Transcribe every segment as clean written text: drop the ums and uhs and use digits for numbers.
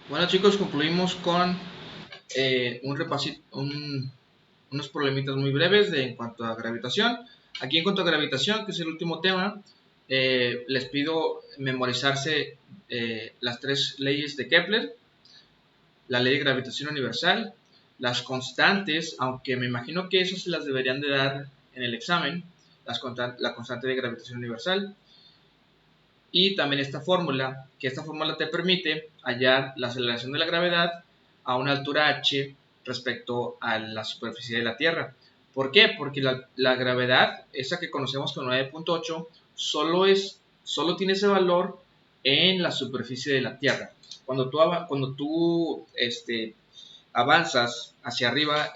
Bueno chicos, concluimos con unos problemitas muy breves en cuanto a gravitación. Aquí en cuanto a gravitación, que es el último tema, les pido memorizarse las tres leyes de Kepler, la ley de gravitación universal, las constantes, aunque me imagino que esas se las deberían de dar en el examen, la constante de gravitación universal, y también esta fórmula, que esta fórmula te permite hallar la aceleración de la gravedad a una altura h respecto a la superficie de la Tierra. ¿Por qué? Porque la gravedad, esa que conocemos como 9.8, solo tiene ese valor en la superficie de la Tierra. Cuando tú avanzas hacia arriba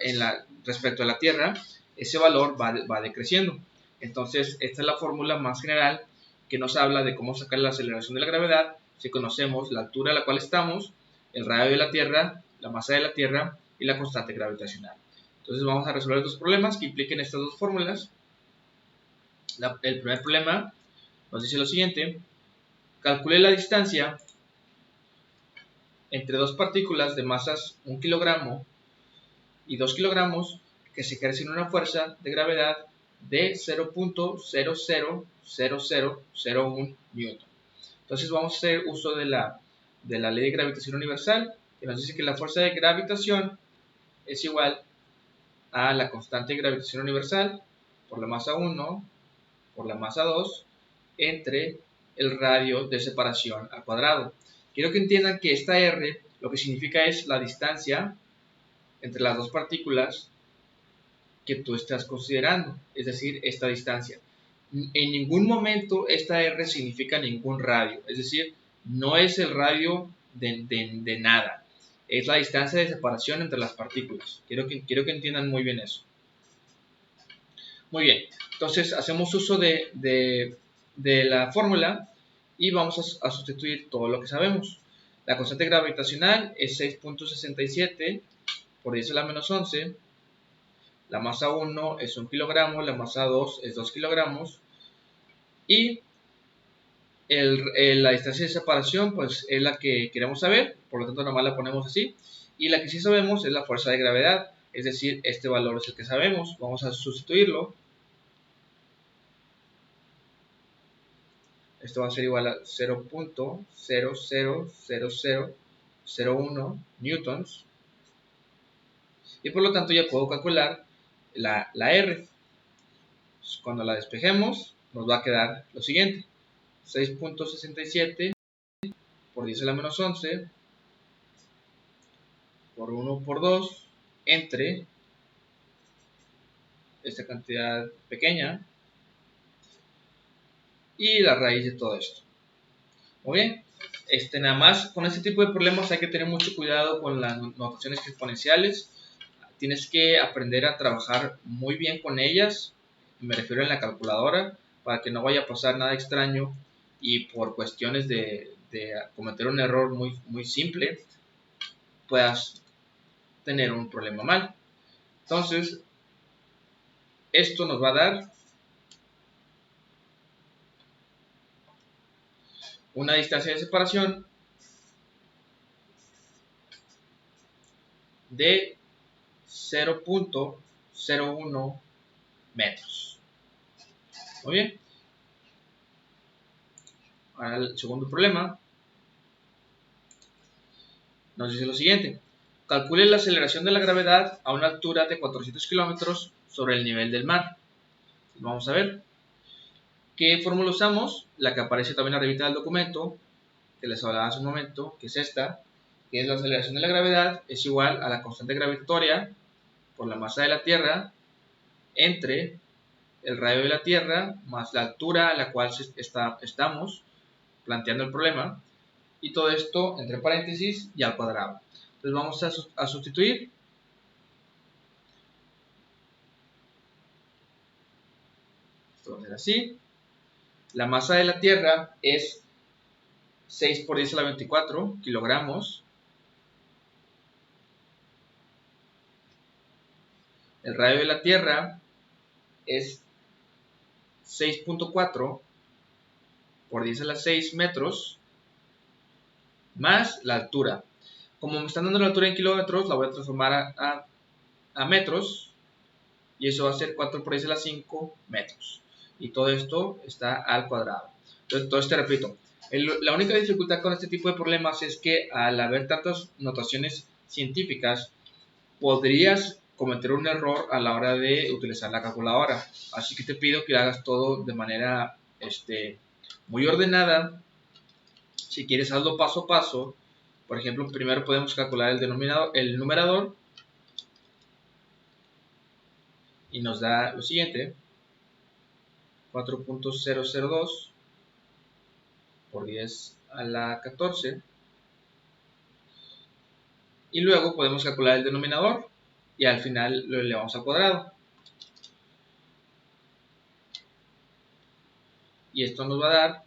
respecto a la Tierra, ese valor va decreciendo. Entonces, esta es la fórmula más general que nos habla de cómo sacar la aceleración de la gravedad si conocemos la altura a la cual estamos, el radio de la Tierra, la masa de la Tierra y la constante gravitacional. Entonces vamos a resolver dos problemas que impliquen estas dos fórmulas. El primer problema nos dice lo siguiente: calcule la distancia entre dos partículas de masas 1 kilogramo y 2 kilogramos que se ejercen una fuerza de gravedad de 0.000001 newton. Entonces vamos a hacer uso de la ley de gravitación universal, que nos dice que la fuerza de gravitación es igual a la constante de gravitación universal por la masa 1 por la masa 2 entre el radio de separación al cuadrado. Quiero que entiendan que esta R lo que significa es la distancia entre las dos partículas que tú estás considerando, es decir, esta distancia. En ningún momento esta R significa ningún radio, es decir, no es el radio de nada, es la distancia de separación entre las partículas. Quiero que entiendan muy bien eso. Muy bien, entonces hacemos uso de la fórmula y vamos a sustituir todo lo que sabemos. La constante gravitacional es 6.67 por 10 a la menos 11. La masa 1 es 1 kilogramo, la masa 2 es 2 kilogramos. Y la distancia de separación pues es la que queremos saber, por lo tanto nomás la ponemos así. Y la que sí sabemos es la fuerza de gravedad, es decir, este valor es el que sabemos. Vamos a sustituirlo. Esto va a ser igual a 0.000001 newtons. Y por lo tanto ya puedo calcular la R. Cuando la despejemos nos va a quedar lo siguiente: 6.67 por 10 a la menos 11 por 1 por 2 entre esta cantidad pequeña y la raíz de todo esto. Muy bien, nada más con este tipo de problemas hay que tener mucho cuidado con las notaciones exponenciales. Tienes que aprender a trabajar muy bien con ellas, me refiero en la calculadora, para que no vaya a pasar nada extraño y por cuestiones de cometer un error muy simple puedas tener un problema mal. Entonces, esto nos va a dar una distancia de separación de 0.01 metros. Muy bien. Ahora el segundo problema nos dice lo siguiente: calcule la aceleración de la gravedad a una altura de 400 kilómetros sobre el nivel del mar. Vamos a ver qué fórmula usamos, la que aparece también arriba del documento, que les hablaba hace un momento, que es esta, que es la aceleración de la gravedad es igual a la constante gravitatoria por la masa de la Tierra entre el radio de la Tierra más la altura a la cual estamos planteando el problema, y todo esto entre paréntesis y al cuadrado. Entonces vamos a sustituir. Esto va a ser así. La masa de la Tierra es 6 por 10 a la 24 kilogramos. El radio de la Tierra es 6.4 por 10 a la 6 metros, más la altura. como me están dando la altura en kilómetros, la voy a transformar a metros, y eso va a ser 4 por 10 a la 5 metros. Y todo esto está al cuadrado. Entonces te repito, la única dificultad con este tipo de problemas es que al haber tantas notaciones científicas, podrías cometer un error a la hora de utilizar la calculadora. Así que te pido que hagas todo de manera muy ordenada. Si quieres, hazlo paso a paso. Por ejemplo, primero podemos calcular el numerador, y nos da lo siguiente: 4.002 por 10 a la 14. Y luego podemos calcular el denominador y al final lo elevamos al cuadrado. Y esto nos va a dar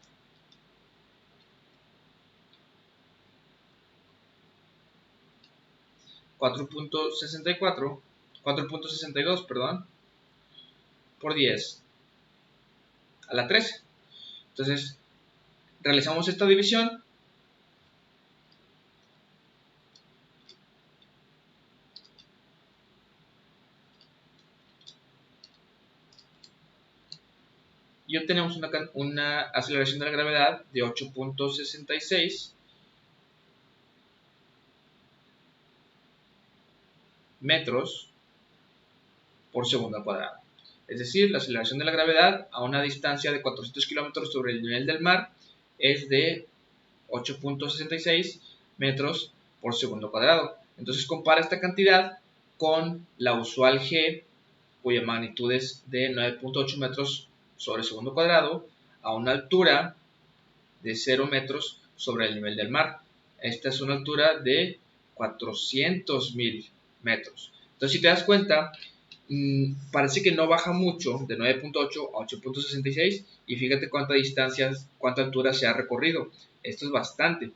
4.62, perdón, por 10 a la 13. Entonces, realizamos esta división. Y obtenemos una aceleración de la gravedad de 8.66 metros por segundo al cuadrado. Es decir, la aceleración de la gravedad a una distancia de 400 kilómetros sobre el nivel del mar es de 8.66 metros por segundo cuadrado. Entonces compara esta cantidad con la usual G, cuya magnitud es de 9.8 metros sobre el segundo cuadrado, a una altura de 0 metros sobre el nivel del mar. Esta es una altura de 400.000 metros. Entonces, si te das cuenta, parece que no baja mucho, de 9.8 a 8.66, y fíjate cuánta altura se ha recorrido. Esto es bastante.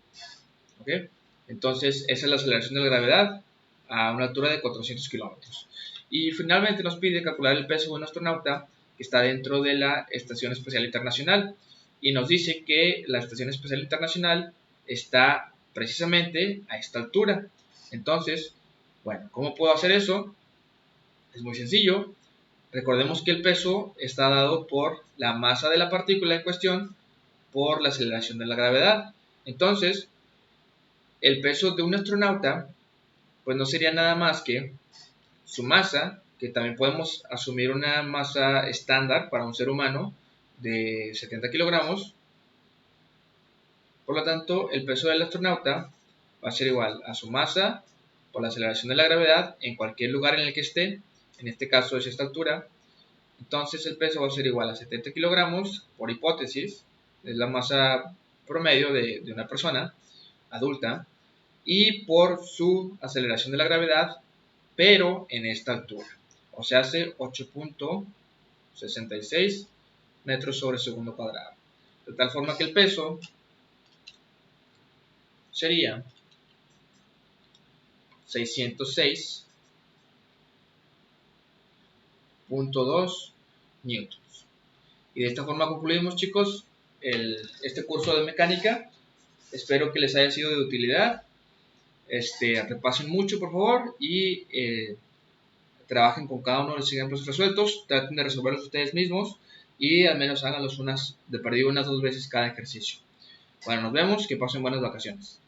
¿Okay? Entonces, esa es la aceleración de la gravedad a una altura de 400 kilómetros. Y finalmente nos pide calcular el peso de un astronauta que está dentro de la Estación Espacial Internacional. Y nos dice que la Estación Espacial Internacional está precisamente a esta altura. Entonces, bueno, ¿cómo puedo hacer eso? Es muy sencillo. Recordemos que el peso está dado por la masa de la partícula en cuestión por la aceleración de la gravedad. Entonces, el peso de un astronauta pues no sería nada más que su masa, que también podemos asumir una masa estándar para un ser humano de 70 kilogramos. Por lo tanto, el peso del astronauta va a ser igual a su masa por la aceleración de la gravedad en cualquier lugar en el que esté. En este caso es esta altura. Entonces el peso va a ser igual a 70 kilogramos, por hipótesis, es la masa promedio de una persona adulta, y por su aceleración de la gravedad, pero en esta altura. O sea, hace 8.66 metros sobre segundo cuadrado. De tal forma que el peso sería 606.2 newtons. Y de esta forma concluimos, chicos, este curso de mecánica. Espero que les haya sido de utilidad. Repasen mucho, por favor, y trabajen con cada uno de los ejemplos resueltos. Traten de resolverlos ustedes mismos y al menos háganlos unas 2 veces cada ejercicio. Bueno, nos vemos. Que pasen buenas vacaciones.